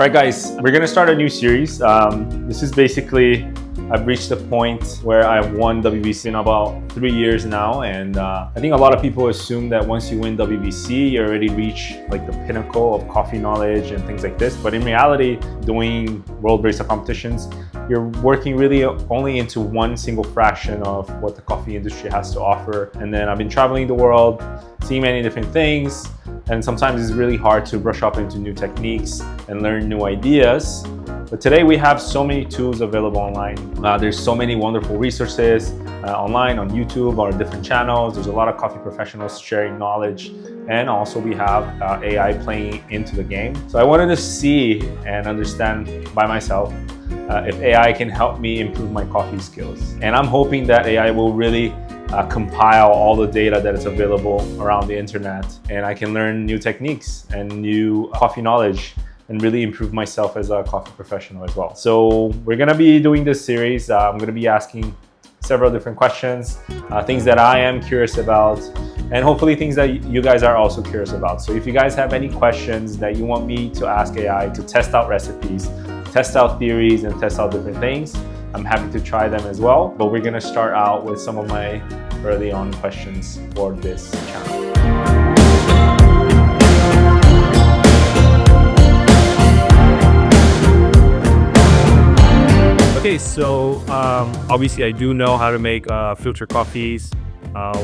All right, guys, we're gonna start a new series. This is basically, I've reached a point where I've won WBC in about 3 years now, and I think a lot of people assume that once you win WBC, you already reach like the pinnacle of coffee knowledge and things like this. But in reality, doing World Barista competitions, you're working really only into one single fraction of what the coffee industry has to offer. And then I've been traveling the world, seeing many different things, and sometimes it's really hard to brush up into new techniques and learn new ideas. But today we have so many tools available online. There's so many wonderful resources online on YouTube or different channels. There's a lot of coffee professionals sharing knowledge, and also we have AI playing into the game. So I wanted to see and understand by myself if AI can help me improve my coffee skills. And I'm hoping that AI will really compile all the data that is available around the internet, and I can learn new techniques and new coffee knowledge and really improve myself as a coffee professional as well. So we're gonna be doing this series. I'm gonna be asking several different questions, things that I am curious about, and hopefully things that you guys are also curious about. So if you guys have any questions that you want me to ask AI to test out recipes, test out theories, and test out different things, I'm happy to try them as well. But we're gonna start out with some of my early on questions for this channel. Okay, so obviously I do know how to make filter coffees.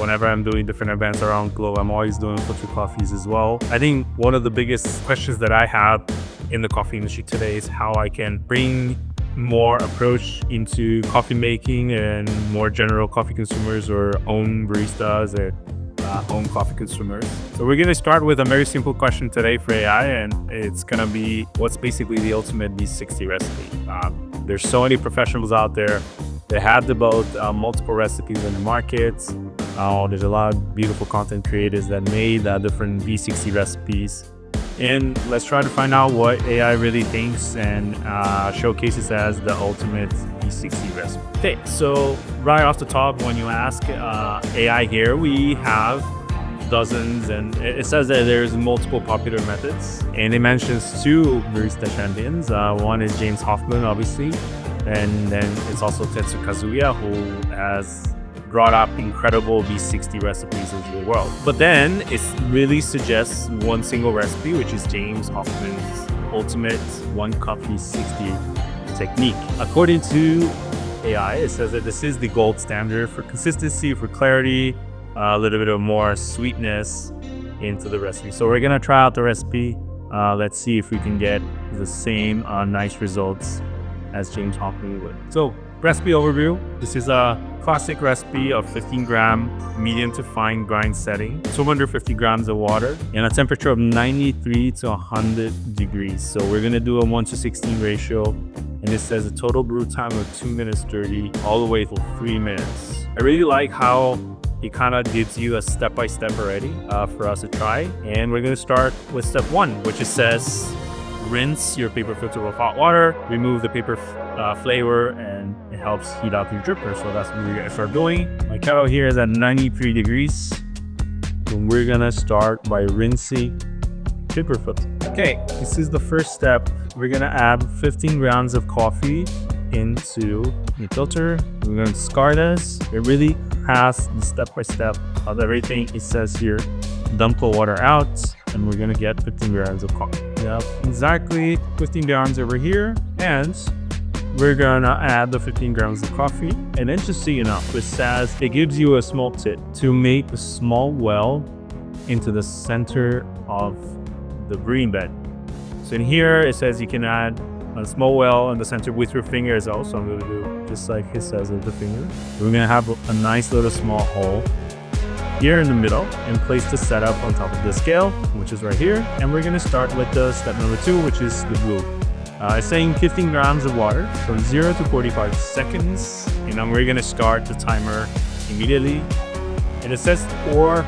Whenever I'm doing different events around the globe, I'm always doing filter coffees as well. I think one of the biggest questions that I have in the coffee industry today is how I can bring more approach into coffee making and more general coffee consumers or own baristas or own coffee consumers. So we're going to start with a very simple question today for AI, and it's going to be what's basically the ultimate V60 recipe. There's so many professionals out there that have developed multiple recipes in the market. There's a lot of beautiful content creators that made different V60 recipes. And let's try to find out what AI really thinks and showcases as the ultimate V60 recipe. Okay, so right off the top, when you ask AI here, we have dozens, and it says that there's multiple popular methods. And it mentions two barista champions. One is James Hoffman, obviously, and then it's also Tetsu Kazuya, who has brought up incredible V60 recipes into the world. But then it really suggests one single recipe, which is James Hoffman's ultimate 1 cup V60 technique. According to AI, it says that this is the gold standard for consistency, for clarity, a little bit of more sweetness into the recipe. So we're gonna try out the recipe. Let's see if we can get the same nice results as James Hoffman would. So recipe overview. This is a classic recipe of 15-gram medium to fine grind setting, 250 grams of water, and a temperature of 93 to 100 degrees. So we're gonna do a 1:16 ratio, and it says a total brew time of 2 minutes 30 all the way till 3 minutes. I really like how it kind of gives you a step-by-step already for us to try. And we're gonna start with step 1, which it says rinse your paper filter with hot water, remove the paper flavor, and it helps heat up your dripper. So that's what we're gonna start doing. My kettle here is at 93 degrees. And we're gonna start by rinsing paper filter. Okay, this is the first step. We're gonna add 15 grams of coffee into the filter. We're gonna discard this. It really has the step-by-step of everything. It says here, dump the water out, and we're gonna get 15 grams of coffee. Yep, exactly 15 grams over here, and we're gonna add the 15 grams of coffee. And then just so you know, it says it gives you a small tip to make a small well into the center of the brewing bed. So in here, it says you can add a small well in the center with your fingers also. I'm gonna do just like it says with the finger. We're gonna have a nice little small hole here in the middle and place the setup on top of the scale, which is right here. And we're gonna start with the step number 2, which is the brew. It's saying 15 grams of water from 0 to 45 seconds. And then we're gonna start the timer immediately. And it says pour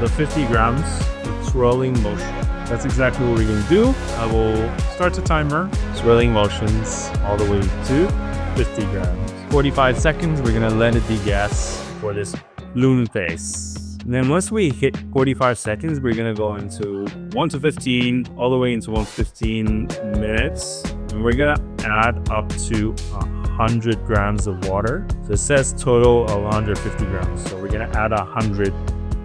the 50 grams with swirling motion. That's exactly what we're gonna do. I will start the timer, swirling motions all the way to 50 grams. 45 seconds, we're gonna let it degas for this balloon phase. And then once we hit 45 seconds, we're gonna go into 1 to 15, all the way into 1 to 15 minutes. And we're gonna add up to 100 grams of water. So it says total of 150 grams. So we're gonna add 100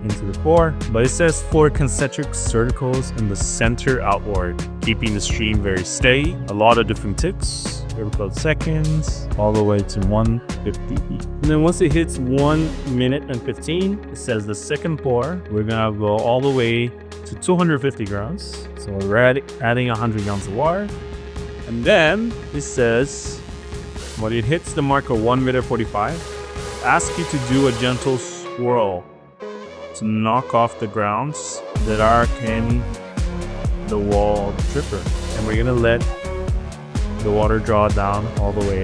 into the pour, but it says 4 concentric circles in the center outward, keeping the stream very steady. A lot of different ticks, here we go, seconds, all the way to 150. And then once it hits 1 minute and 15, it says the second pour, we're gonna go all the way to 250 grams. So we're adding 100 grams of water. And then it says, when it hits the mark of 1 minute 45, ask you to do a gentle swirl to knock off the grounds that are in the wall of the dripper. And we're gonna let the water draw down all the way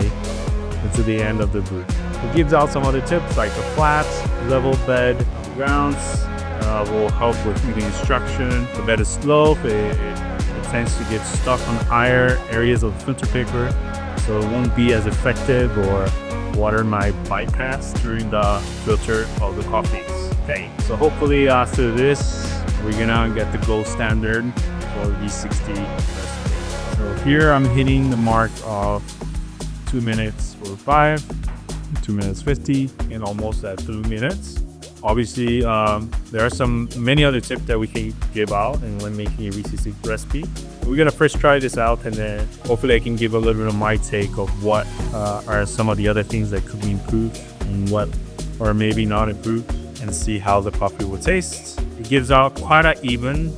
into the end of the brew. It gives out some other tips like the flat, level bed of the grounds will help with eating instruction. The bed is slope, it tends to get stuck on higher areas of the filter paper, so it won't be as effective, or water might bypass during the filter of the coffees. Okay, so hopefully after this, we're gonna get the gold standard for V60 recipe. So here I'm hitting the mark of 2 minutes 45, 2 minutes 50, and almost at 3 minutes. Obviously, there are many other tips that we can give out and when making a V60 recipe. We're gonna first try this out, and then hopefully I can give a little bit of my take of what are some of the other things that could be improved and what or maybe not improved, and see how the coffee will taste. It gives out quite an even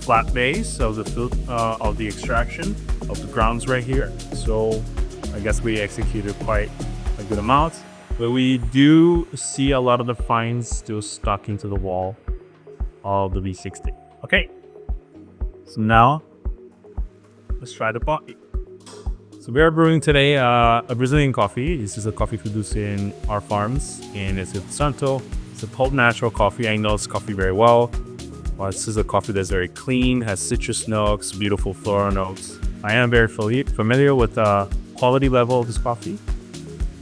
flat base of the extraction of the grounds right here. So I guess we executed quite a good amount, but we do see a lot of the fines still stuck into the wall of the V60. Okay, so now let's try the coffee. So we are brewing today a Brazilian coffee. This is a coffee produced in our farms in Espírito Santo. It's a pulp natural coffee. I know this coffee very well. This is a coffee that's very clean, has citrus notes, beautiful floral notes. I am very familiar with the quality level of this coffee.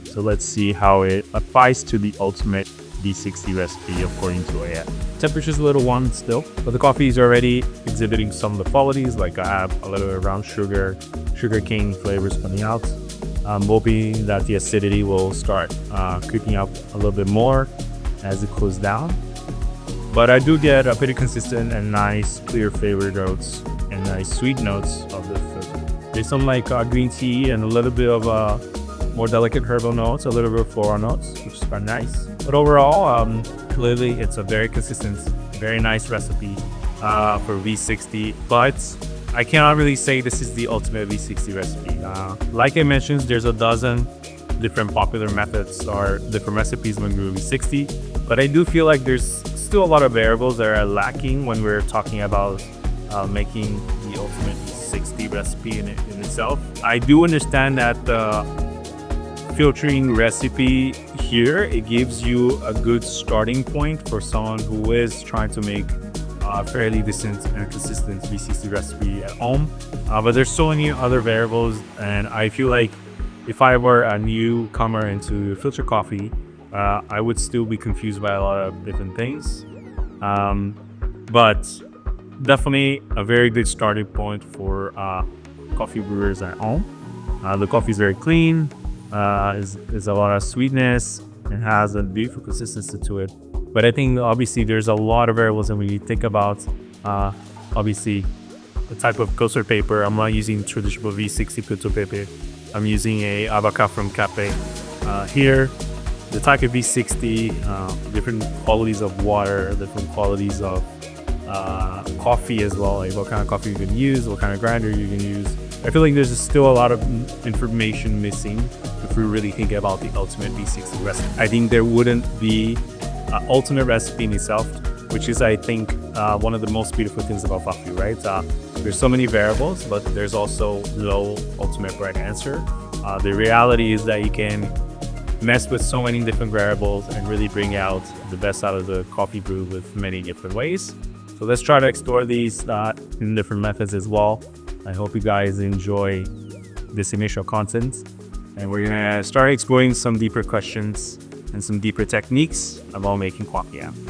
So let's see how it applies to the ultimate V60 recipe according to AF. Temperature's a little warm still, but the coffee is already exhibiting some of the qualities, like I have a little bit of brown sugar cane flavors coming out. I'm hoping that the acidity will start creeping up a little bit more as it cools down. But I do get a pretty consistent and nice clear flavor notes and nice sweet notes of the food. There's some like green tea and a little bit of more delicate herbal notes, a little bit of floral notes, which is quite nice. But overall, clearly it's a very consistent, very nice recipe for V60, but I cannot really say this is the ultimate V60 recipe. Like I mentioned, there's a dozen different popular methods or different recipes when brewing V60, but I do feel like there's still a lot of variables that are lacking when we're talking about making the ultimate V60 recipe in itself. I do understand that the filtering recipe here, it gives you a good starting point for someone who is trying to make a fairly decent and consistent V60 recipe at home. But there's so many other variables, and I feel like if I were a newcomer into filter coffee, I would still be confused by a lot of different things. But definitely a very good starting point for coffee brewers at home. The coffee is very clean, is a lot of sweetness, and has a beautiful consistency to it. But I think obviously there's a lot of variables, and when you think about obviously the type of filter paper, I'm not using traditional V60 filter paper. I'm using a Abaca from Cape here. The type of V60, different qualities of water, different qualities of coffee as well, like what kind of coffee you can use, what kind of grinder you can use. I feel like there's still a lot of information missing if we really think about the ultimate V60 recipe. I think there wouldn't be an ultimate recipe in itself, which is, I think, one of the most beautiful things about coffee, right? There's so many variables, but there's also no ultimate right answer. The reality is that you can mess with so many different variables and really bring out the best out of the coffee brew with many different ways. So let's try to explore these in different methods as well. I hope you guys enjoy this initial content, and we're gonna start exploring some deeper questions and some deeper techniques about making coffee.